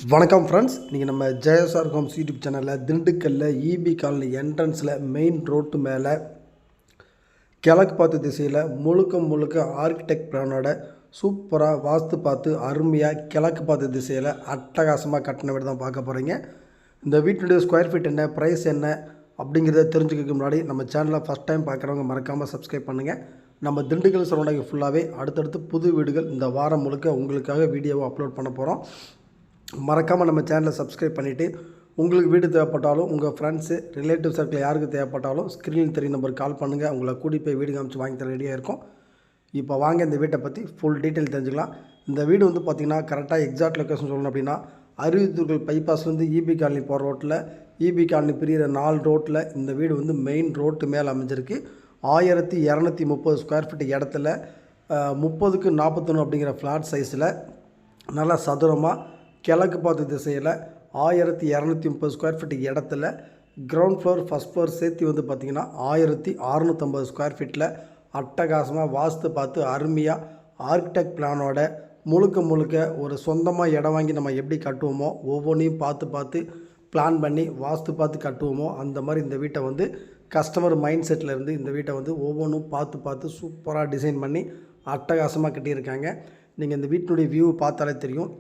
வணக்கம் ஃப்ரெண்ட்ஸ், நீங்கள் நம்ம ஜெயசார் ஹோம்ஸ் யூடியூப் சேனலில் திண்டுக்கல்லில் இபி காலனி என்ட்ரன்ஸில் மெயின் ரோட்டு மேலே கிழக்கு பார்த்து திசையில் முழுக்க ஆர்கிடெக்ட் பிளானோட சூப்பராக வாஸ்து பார்த்து அருமையாக கிழக்கு பார்த்து திசையில் அட்டகாசமாக கட்டின வீடு தான் பார்க்க போகிறீங்க. இந்த வீட்டுடைய ஸ்கொயர் ஃபீட் என்ன, ப்ரைஸ் என்ன அப்படிங்கிறத தெரிஞ்சுக்கிறதுக்கு முன்னாடி நம்ம சேனலை ஃபஸ்ட் டைம் பார்க்குறவங்க மறக்காமல் சப்ஸ்கிரைப் பண்ணுங்கள். நம்ம திண்டுக்கல் சரௌண்டிங் ஃபுல்லாகவே அடுத்தடுத்து புது வீடுகள் இந்த வாரம் முழுக்க உங்களுக்காக வீடியோவை அப்லோட் பண்ண போகிறோம். மறக்காமல் நம்ம சேனலை சப்ஸ்கிரைப் பண்ணிவிட்டு உங்களுக்கு வீடு தேவைப்பட்டாலும் உங்கள் ஃப்ரெண்ட்ஸு ரிலேட்டிவ் சர்க்கிள் யாருக்கு தேவைப்பட்டாலும் ஸ்க்ரீனில் தெரியும் நம்பருக்கு கால் பண்ணுங்கள். உங்களை கூட்டிகிட்டு போய் வீடு காமிச்சு வாங்கி தர ரெடியாக இருக்கும். இப்போ வாங்க இந்த வீட்டை பற்றி ஃபுல் டீட்டெயில் தெரிஞ்சுக்கலாம். இந்த வீடு வந்து பார்த்திங்கன்னா கரெக்டாக எக்ஸாக்ட் லொக்கேஷன் சொல்லணும் அப்படின்னா அருவித்தூர்கள் பைபாஸ்லேருந்து இபி காலனி போகிற ரோட்டில் இபி காலனி பிரிகிற 4 ரோட்டில் இந்த வீடு வந்து மெயின் ரோட்டு மேலே அமைஞ்சிருக்கு. 1230 ஸ்கொயர் ஃபீட் இடத்துல 30க்கு 41 அப்படிங்கிற ஃப்ளாட் சைஸில் நல்லா சதுரமாக கிழக்கு பார்த்து திசையில் 1230 ஸ்கொயர் ஃபீட் இடத்துல கிரவுண்ட் ஃப்ளோர் ஃபஸ்ட் ஃப்ளோர் சேர்த்து வந்து பார்த்திங்கன்னா 1650 ஸ்கொயர் ஃபீட்டில் அட்டகாசமாக வாஸ்து பார்த்து அருமையாக ஆர்கிடெக்ட் பிளானோட முழுக்க ஒரு சொந்தமாக இடம் வாங்கி நம்ம எப்படி கட்டுவோமோ ஒவ்வொன்றையும் பார்த்து பிளான் பண்ணி வாஸ்து பார்த்து கட்டுவோமோ அந்த மாதிரி இந்த வீட்டை வந்து கஸ்டமர் மைண்ட் செட்டில் இருந்து இந்த வீட்டை வந்து ஒவ்வொன்றும் பார்த்து சூப்பராக டிசைன் பண்ணி அட்டகாசமாக கட்டியிருக்காங்க. நீங்கள் இந்த வீட்டினுடைய வியூ பார்த்தாலே தெரியும்.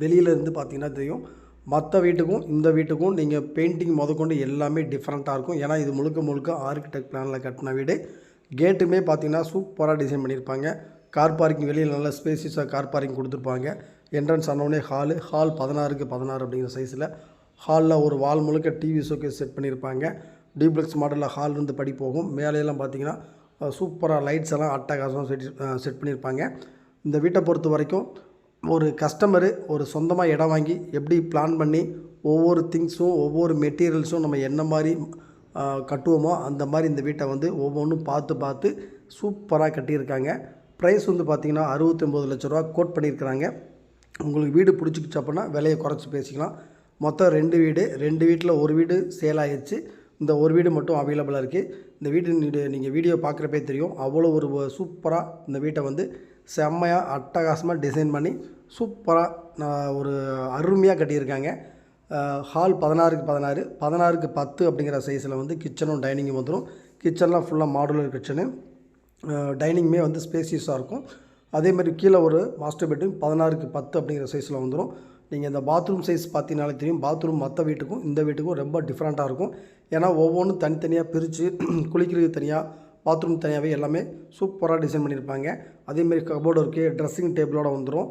வெளியில் இருந்து பார்த்தீங்கன்னா தெரியும். மற்ற வீட்டுக்கும் இந்த வீட்டுக்கும் நீங்கள் பெயிண்டிங் முதற்கொண்டு எல்லாமே டிஃப்ரெண்ட்டாக இருக்கும். ஏன்னா இது முழுக்க ஆர்கிடெக்ட் பிளானில் கட்டின வீடு. கேட்டுமே பார்த்தீங்கன்னா சூப்பராக டிசைன் பண்ணியிருப்பாங்க. கார் பார்க்கிங் வெளியில் நல்லா ஸ்பேசியஸாக கார் பார்க்கிங் கொடுத்துருப்பாங்க. என்ட்ரன்ஸ் ஆனோடனே ஹால் 16க்கு 16 அப்படிங்கிற சைஸில் ஹாலில் ஒரு வால் முழுக்க டிவி ஷோகேஸ் செட் பண்ணியிருப்பாங்க. டியூப்ளெக்ஸ் மாடலில் ஹால் இருந்து படி போகும். மேலையெல்லாம் பார்த்தீங்கன்னா சூப்பராக லைட்ஸ் எல்லாம் அட்டகாசமாக செட் பண்ணியிருப்பாங்க. இந்த வீட்டை பொறுத்த வரைக்கும் ஒரு கஸ்டமரு ஒரு சொந்தமாக இடம் வாங்கி எப்படி பிளான் பண்ணி ஒவ்வொரு திங்ஸும் ஒவ்வொரு மெட்டீரியல்ஸும் நம்ம என்ன மாதிரி கட்டுவோமோ அந்த மாதிரி இந்த வீட்டை வந்து ஒவ்வொன்றும் பார்த்து சூப்பராக கட்டியிருக்காங்க. ப்ரைஸ் வந்து பார்த்திங்கன்னா 69 லட்ச ரூபா கோட் பண்ணியிருக்கிறாங்க. உங்களுக்கு வீடு பிடிச்சிக்கிச்சு அப்படின்னா விலையை குறைச்சி பேசிக்கலாம். மொத்தம் 2 வீடு, 2 வீட்டில் ஒரு வீடு சேல் ஆகிடுச்சு. இந்த ஒரு வீடு மட்டும் அவைலபிளாக இருக்குது. இந்த வீடு நீங்கள் வீடியோ பார்க்குறப்பே தெரியும். அவ்வளோ ஒரு சூப்பராக இந்த வீட்டை வந்து செம்மையாக அட்டகாசமாக டிசைன் பண்ணி சூப்பராக ஒரு அருமையாக கட்டியிருக்காங்க. ஹால் 16க்கு 16, 16க்கு 10 அப்படிங்கிற சைஸில் வந்து கிச்சனும் டைனிங்கும் வந்துடும். கிச்சன்லாம் ஃபுல்லாக மாடுலர் கிச்சனு, டைனிங்குமே வந்து ஸ்பேசியஸாக இருக்கும். அதேமாதிரி கீழே ஒரு மாஸ்டர் பெட்ரூம் 16க்கு 10 அப்படிங்கிற சைஸில் வந்துடும். நீங்கள் இந்த பாத்ரூம் சைஸ் பார்த்தீங்கனாலே தெரியும். பாத்ரூம் மற்ற வீட்டுக்கும் இந்த வீட்டுக்கும் ரொம்ப டிஃப்ரெண்ட்டாக இருக்கும். ஏன்னா ஒவ்வொன்றும் தனித்தனியாக பிரித்து குளிக்கிறதுக்கு தனியாக, பாத்ரூம் தனியாகவே எல்லாமே சூப்பராக டிசைன் பண்ணியிருப்பாங்க. அதேமாதிரி கபோர்டு இருக்குது, ட்ரெஸ்ஸிங் டேபிளோடு வந்துடும்.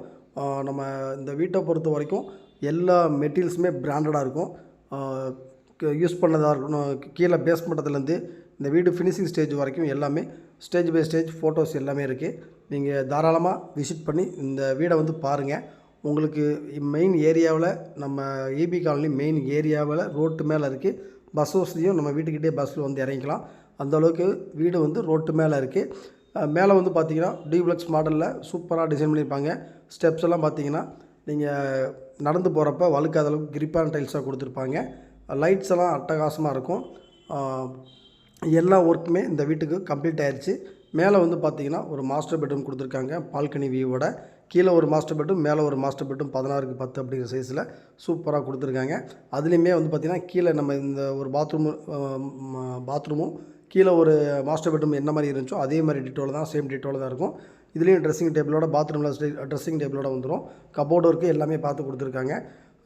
நம்ம இந்த வீட்டை பொறுத்த வரைக்கும் எல்லா மெட்டீரியல்ஸுமே பிராண்டடாக இருக்கும். யூஸ் பண்ணதாக இருக்கணும். கீழே பேஸ்மெண்டத்துலேருந்து இந்த வீடு ஃபினிஷிங் ஸ்டேஜ் வரைக்கும் எல்லாமே ஸ்டேஜ் பை ஸ்டேஜ் ஃபோட்டோஸ் எல்லாமே இருக்குது. நீங்கள் தாராளமாக விசிட் பண்ணி இந்த வீடை வந்து பாருங்கள். உங்களுக்கு மெயின் ஏரியாவில் நம்ம இபி காலனி மெயின் ஏரியாவில் ரோட்டு மேலே இருக்குது. பஸ் வசதியும் நம்ம வீட்டுக்கிட்டே பஸ்ஸில் வந்து இறங்கிக்கலாம். அந்தளவுக்கு வீடு வந்து ரோட்டு மேலே இருக்குது. மேலே வந்து பார்த்திங்கன்னா டியூப்ளெக்ஸ் மாடலில் சூப்பராக டிசைன் பண்ணியிருப்பாங்க. ஸ்டெப்ஸ் எல்லாம் பார்த்திங்கன்னா நீங்கள் நடந்து போகிறப்ப வழுக்காத அளவுக்கு கிரிப்பான டைல்ஸாக கொடுத்துருப்பாங்க. லைட்ஸ் எல்லாம் அட்டகாசமாக இருக்கும். எல்லா ஒர்க்குமே இந்த வீட்டுக்கு கம்ப்ளீட் ஆயிடுச்சு. மேலே வந்து பார்த்திங்கன்னா ஒரு மாஸ்டர் பெட்ரூம் கொடுத்துருக்காங்க பால்கனி வியூவோட. கீழே ஒரு மாஸ்டர் பெட்ரூம், மேலே ஒரு மாஸ்டர் பெட்ரூம் 16க்கு 10 அப்படிங்கிற சைஸில் சூப்பராக கொடுத்துருக்காங்க. அதுலேயுமே வந்து பார்த்திங்கன்னா கீழே நம்ம இந்த ஒரு பாத்ரூமும் கீழே ஒரு மாஸ்டர் பெட்ரூம் என்ன மாதிரி இருந்துச்சோ அதே மாதிரி டிட்டோவில் தான், சேம் டிட்டோவில் தான் இருக்கும். இதுலேயும் ட்ரெஸ்ஸிங் டேபிளோட, பாத்ரூமில் ட்ரெஸ்ஸிங் டேபிளோட வந்துடும். கபோர்டு ஒர்க்கு எல்லாமே பார்த்து கொடுத்துருக்காங்க.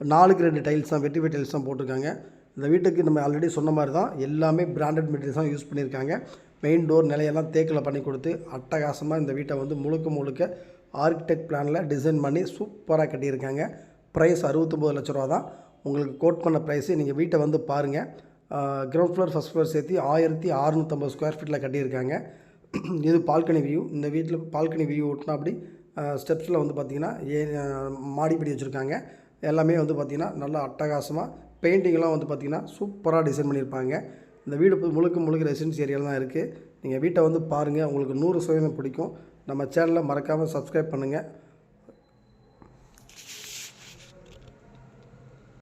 4க்கு 2 டைல்ஸ் தான், வெட்டிஃபை டைல்ஸ் தான் போட்டிருக்காங்க. இந்த வீட்டுக்கு நம்ம ஆல்ரெடி சொன்ன மாதிரி தான் எல்லாமே பிராண்டட் மெட்டீரியல்ஸ் தான் யூஸ் பண்ணியிருக்காங்க. மெயின் டோர் நிலையெல்லாம் தேக்கில் பண்ணி கொடுத்து அட்டகாசமாக இந்த வீட்டை வந்து முழுக்க ஆர்கிடெக்ட் பிளானில் டிசைன் பண்ணி சூப்பராக கட்டியிருக்காங்க. ப்ரைஸ் 69 லட்ச ரூபா தான் உங்களுக்கு கோட் பண்ண ப்ரைஸு. நீங்கள் வீட்டை வந்து பாருங்கள். கிரவுண்ட் ஃப்ளோர் ஃபஸ்ட் ஃப்ளோர் சேர்த்து 1650 ஸ்கொயர் ஃபீட்டில் கட்டியிருக்காங்க. இது பால்கனி வியூ. இந்த வீட்டில் பால்கனி வியூ ஓட்டினா அப்படி ஸ்டெப்ஸில் வந்து பார்த்திங்கன்னா மாடிப்படி வச்சுருக்காங்க. எல்லாமே வந்து பார்த்திங்கன்னா நல்லா அட்டகாசமாக பெயிண்டிங்லாம் வந்து பார்த்திங்கன்னா சூப்பராக டிசைன் பண்ணியிருப்பாங்க. இந்த வீடு முழுக்க ரெசிடென்சி ஏரியாவில் தான் இருக்குது. நீங்கள் வீட்டை வந்து பாருங்கள். உங்களுக்கு 100% பிடிக்கும். நம்ம சேனலை மறக்காமல் சப்ஸ்கிரைப் பண்ணுங்கள்.